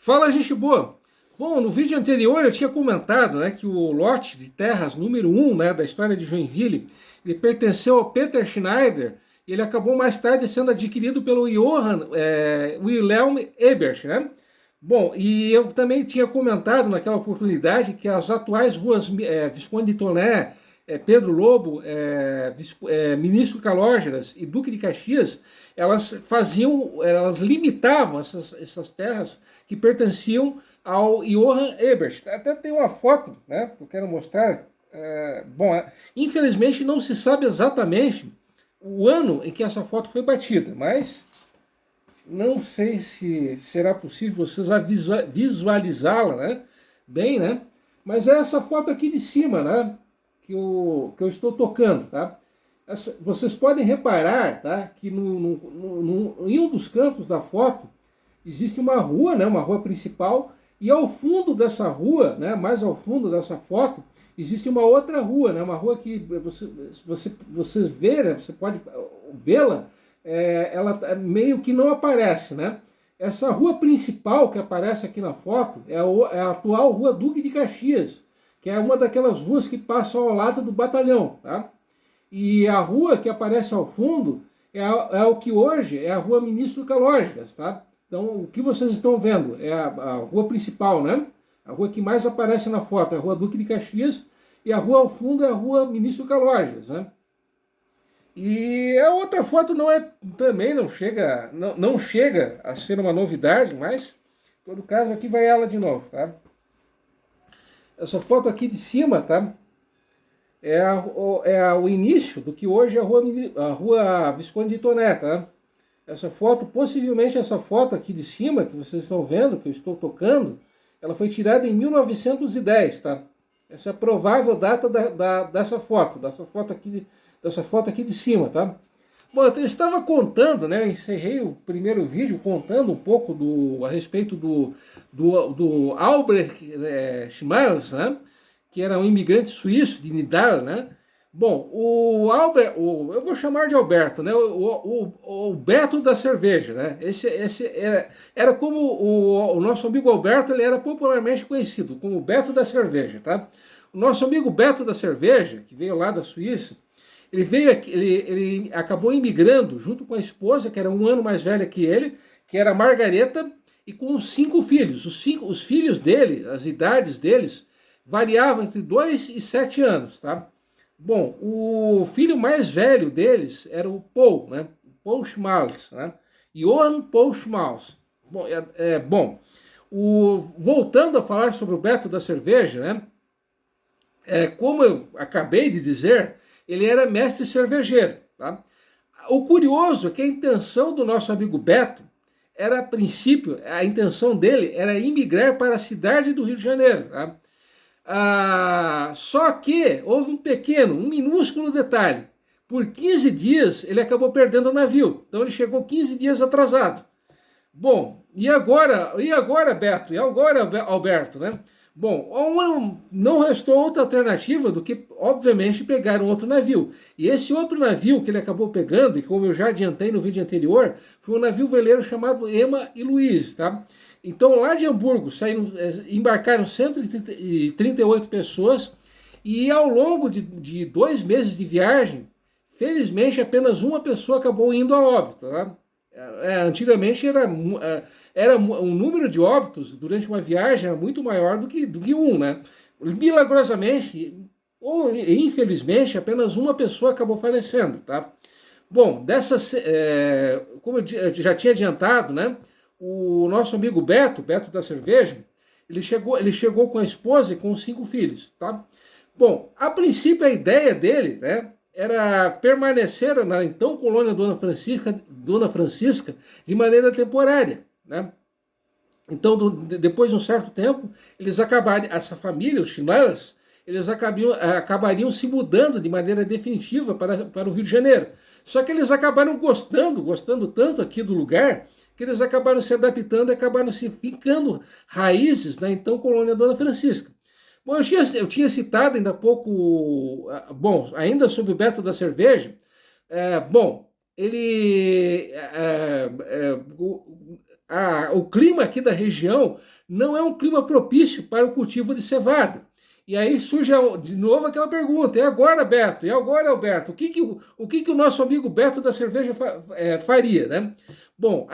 Fala, gente boa! Bom, no vídeo anterior eu tinha comentado, né, que o lote de terras número 1, né, da história de Joinville, ele pertenceu ao Peter Schneider e ele acabou mais tarde sendo adquirido pelo Johann Wilhelm Ebert, né? Bom, e eu também tinha comentado naquela oportunidade que as atuais ruas Visconde de Toné, Pedro Lobo, Ministro Calógeras e Duque de Caxias, elas limitavam essas terras que pertenciam ao Johann Ebert. Até tem uma foto, né, que eu quero mostrar. Infelizmente não se sabe exatamente o ano em que essa foto foi batida, mas não sei se será possível vocês visualizá-la, né, bem, né? Mas é essa foto aqui de cima, né, que eu estou tocando, tá? Vocês podem reparar, tá, que em um dos cantos da foto existe uma rua, né, uma rua principal, e ao fundo dessa rua, né, mais ao fundo dessa foto, existe uma outra rua, né, uma rua que você vê, né, você pode vê-la, ela meio que não aparece, né? Essa rua principal que aparece aqui na foto é a atual Rua Duque de Caxias, que é uma daquelas ruas que passam ao lado do batalhão, tá? E a rua que aparece ao fundo é o que hoje é a Rua Ministro Calógeras, tá? Então, o que vocês estão vendo é a rua principal, né? A rua que mais aparece na foto é a Rua Duque de Caxias e a rua ao fundo é a Rua Ministro Calógeras, né? E a outra foto também não chega a ser uma novidade, mas em todo caso aqui vai ela de novo, tá? Essa foto aqui de cima, tá? O início do que hoje é a rua Visconde de Toné, tá? Essa foto, possivelmente essa foto aqui de cima, que vocês estão vendo, que eu estou tocando, ela foi tirada em 1910, tá? Essa é a provável data dessa foto aqui de cima, tá? Bom, eu estava contando, né? Eu encerrei o primeiro vídeo contando um pouco a respeito do Albert Schmalz, né? Que era um imigrante suíço de Nidal, né? Bom, o Albert, eu vou chamar de Alberto, né? O Beto da cerveja, né? Era como o nosso amigo Alberto, ele era popularmente conhecido como Beto da cerveja, tá? O nosso amigo Beto da cerveja, que veio lá da Suíça, ele acabou imigrando junto com a esposa, que era um ano mais velha que ele, que era Margareta, e com os 5 filhos. Os filhos dele, as idades deles, variavam entre 2 e 7 anos, tá? Bom, o filho mais velho deles era o Paul, né? Paul Schmalz, né? Johann Paul Schmalz. Bom, voltando a falar sobre o Beto da cerveja, né? Como eu acabei de dizer, ele era mestre cervejeiro, tá? O curioso é que a intenção do nosso amigo Beto era, a princípio, a intenção dele era imigrar para a cidade do Rio de Janeiro, tá? Só que houve um minúsculo detalhe. Por 15 dias ele acabou perdendo o navio. Então ele chegou 15 dias atrasado. Bom, e agora Beto? E agora, Alberto, né? Bom, não restou outra alternativa do que, obviamente, pegar um outro navio. E esse outro navio que ele acabou pegando, e como eu já adiantei no vídeo anterior, foi um navio veleiro chamado Emma e Luiz, tá? Então, lá de Hamburgo, embarcaram 138 pessoas e ao longo de 2 meses de viagem, felizmente, apenas uma pessoa acabou indo a óbito. Tá? Antigamente era um número de óbitos durante uma viagem era muito maior do que um, né? Milagrosamente, ou infelizmente, apenas uma pessoa acabou falecendo, tá? Bom, como eu já tinha adiantado, né? O nosso amigo Beto da cerveja, ele chegou com a esposa e com os 5 filhos, tá? Bom, a princípio a ideia dele, né, era permanecer na então colônia Dona Francisca de maneira temporária, né? Então, depois de um certo tempo, essa família, os Schmalz, eles acabariam se mudando de maneira definitiva para o Rio de Janeiro. Só que eles acabaram gostando tanto aqui do lugar, que eles acabaram se adaptando e acabaram se ficando raízes na então colônia Dona Francisca. Bom, eu tinha citado ainda há pouco, ainda sobre o Beto da cerveja, ele o clima aqui da região não é um clima propício para o cultivo de cevada. E aí surge de novo aquela pergunta: e agora, Beto? E agora, Alberto? O que o nosso amigo Beto da cerveja faria, né? Bom,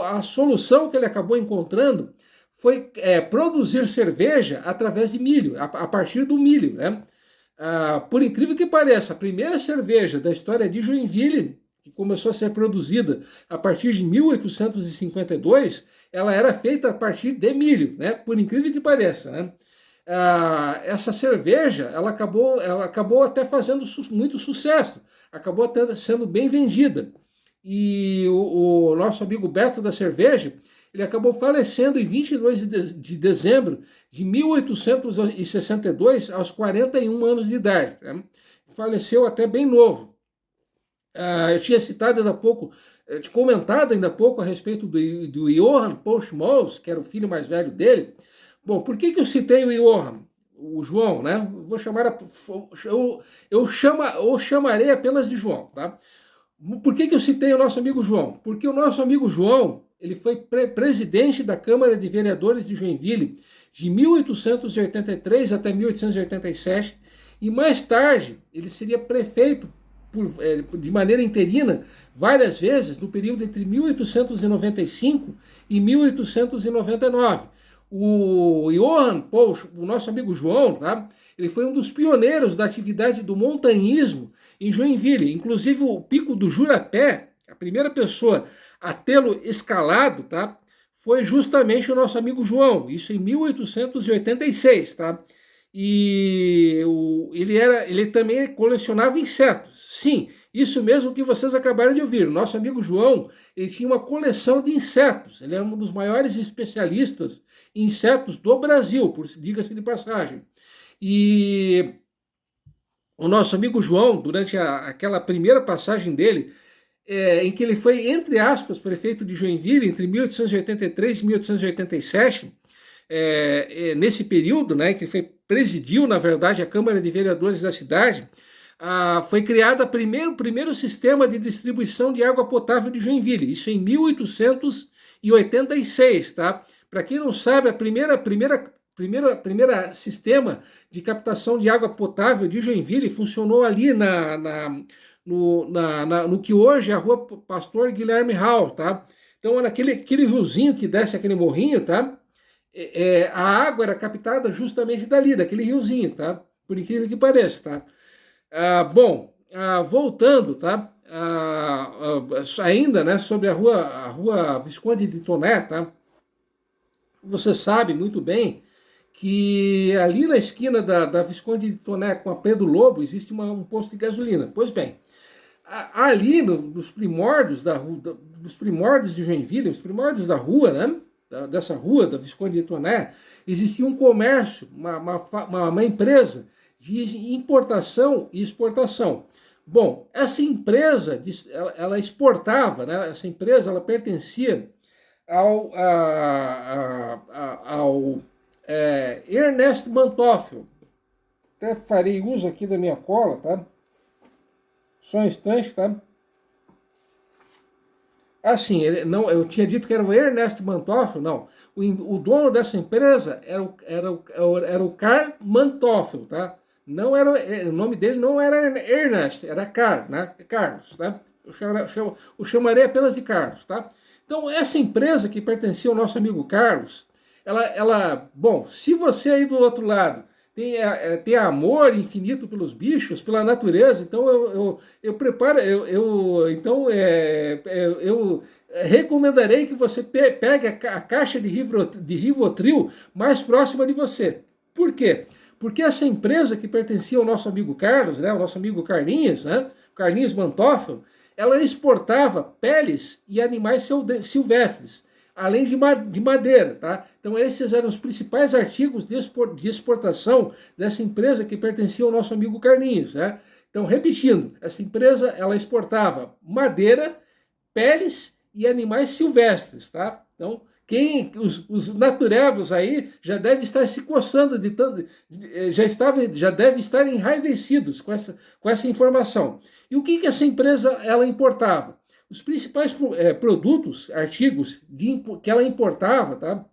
a solução que ele acabou encontrando foi produzir cerveja através de milho, a partir do milho, né? Por incrível que pareça, a primeira cerveja da história de Joinville, que começou a ser produzida a partir de 1852, ela era feita a partir de milho, né? Por incrível que pareça, né? Essa cerveja, ela acabou até fazendo muito sucesso, acabou até sendo bem vendida. E o nosso amigo Beto da cerveja, ele acabou falecendo em 22 de dezembro de 1862, aos 41 anos de idade, né? Faleceu até bem novo. Eu tinha citado ainda há pouco, comentado ainda há pouco a respeito do Johann Paul Schmolz, que era o filho mais velho dele. Bom, por que eu citei o Johann, o João, né? Vou chamar, eu chamarei apenas de João, tá? Por que eu citei o nosso amigo João? Porque o nosso amigo João, ele foi presidente da Câmara de Vereadores de Joinville de 1883 até 1887, e mais tarde ele seria prefeito de maneira interina várias vezes no período entre 1895 e 1899. O Johann Paul, o nosso amigo João, tá? Ele foi um dos pioneiros da atividade do montanhismo em Joinville. Inclusive o Pico do Jurapé, a primeira pessoa a tê-lo escalado, tá? Foi justamente o nosso amigo João, isso em 1886, tá? E ele também colecionava insetos. Sim, isso mesmo que vocês acabaram de ouvir. Nosso amigo João, ele tinha uma coleção de insetos. Ele era um dos maiores especialistas em insetos do Brasil, diga-se de passagem. E o nosso amigo João, durante aquela primeira passagem dele, em que ele foi, entre aspas, prefeito de Joinville entre 1883 e 1887, nesse período, né, que ele presidiu, na verdade, a Câmara de Vereadores da cidade, foi criado o primeiro sistema de distribuição de água potável de Joinville, isso em 1886, tá? Para quem não sabe, a primeira sistema de captação de água potável de Joinville funcionou ali no que hoje é a Rua Pastor Guilherme Hall, tá? Então, era aquele riozinho que desce aquele morrinho, tá? A água era captada justamente dali, daquele riozinho, tá? Por incrível que pareça, tá? Voltando, tá? Ainda, né, sobre a rua Visconde de Toné, tá? Você sabe muito bem que ali na esquina da Visconde de Toné com a Pedro Lobo existe um posto de gasolina. Pois bem, ali nos primórdios dos primórdios de Joinville, os primórdios da rua, né? Dessa rua da Visconde de Toné, existia um comércio, uma empresa de importação e exportação. Bom, essa empresa, ela exportava, né? Essa empresa, ela pertencia ao Ernest Mantoffel. Até farei uso aqui da minha cola, tá? Só um instante, tá? Assim, eu tinha dito que era o Ernest Mantoffel, não. O dono dessa empresa era o Karl Mantoffel, tá? Não era, o nome dele não era Ernest, era Karl, né? Carlos, tá? Eu chamarei apenas de Carlos, tá? Então, essa empresa que pertencia ao nosso amigo Carlos, bom, se você aí do outro lado tem amor infinito pelos bichos, pela natureza, então eu recomendarei que você pegue a caixa de Rivotril mais próxima de você. Por quê? Porque essa empresa que pertencia ao nosso amigo Carlos, né, o nosso amigo Carlinhos, né, Carlinhos Mantoffel, ela exportava peles e animais silvestres, além de madeira, tá? Então esses eram os principais artigos de exportação dessa empresa que pertencia ao nosso amigo Carlinhos, né? Então, repetindo, essa empresa, ela exportava madeira, peles e animais silvestres, tá? Então, os naturebos aí já devem estar se coçando já devem estar enraivecidos com essa informação. E o que essa empresa ela importava? Os principais produtos, artigos que ela importava, tá?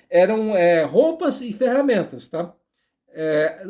Eram roupas e ferramentas, tá?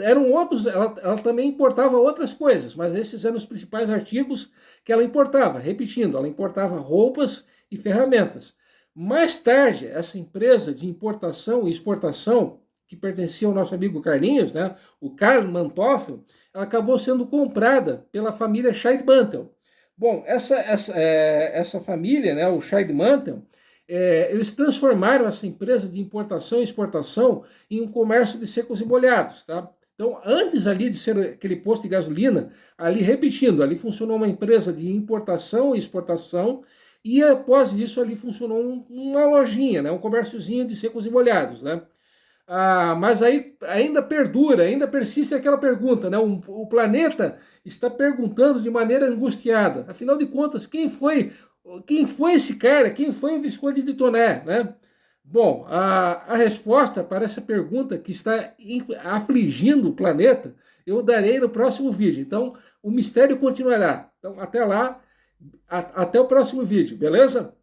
Eram outros, ela também importava outras coisas, mas esses eram os principais artigos que ela importava. Repetindo, ela importava roupas e ferramentas. Mais tarde, essa empresa de importação e exportação, que pertencia ao nosso amigo Carlinhos, né, o Karl Mantoffel, ela acabou sendo comprada pela família Scheidmantel. Bom, essa família, né, o Scheidmantel, eles transformaram essa empresa de importação e exportação em um comércio de secos e molhados, tá? Então, antes ali de ser aquele posto de gasolina, ali, repetindo, ali funcionou uma empresa de importação e exportação, e após isso ali funcionou uma lojinha, né? Um comérciozinho de secos e molhados, né? Mas aí ainda perdura, ainda persiste aquela pergunta, né? O planeta está perguntando de maneira angustiada. Afinal de contas, quem foi esse cara? Quem foi o Visconde de Toné, né? Bom, a resposta para essa pergunta que está afligindo o planeta, eu darei no próximo vídeo. Então, o mistério continuará. Então, até lá, até o próximo vídeo, beleza?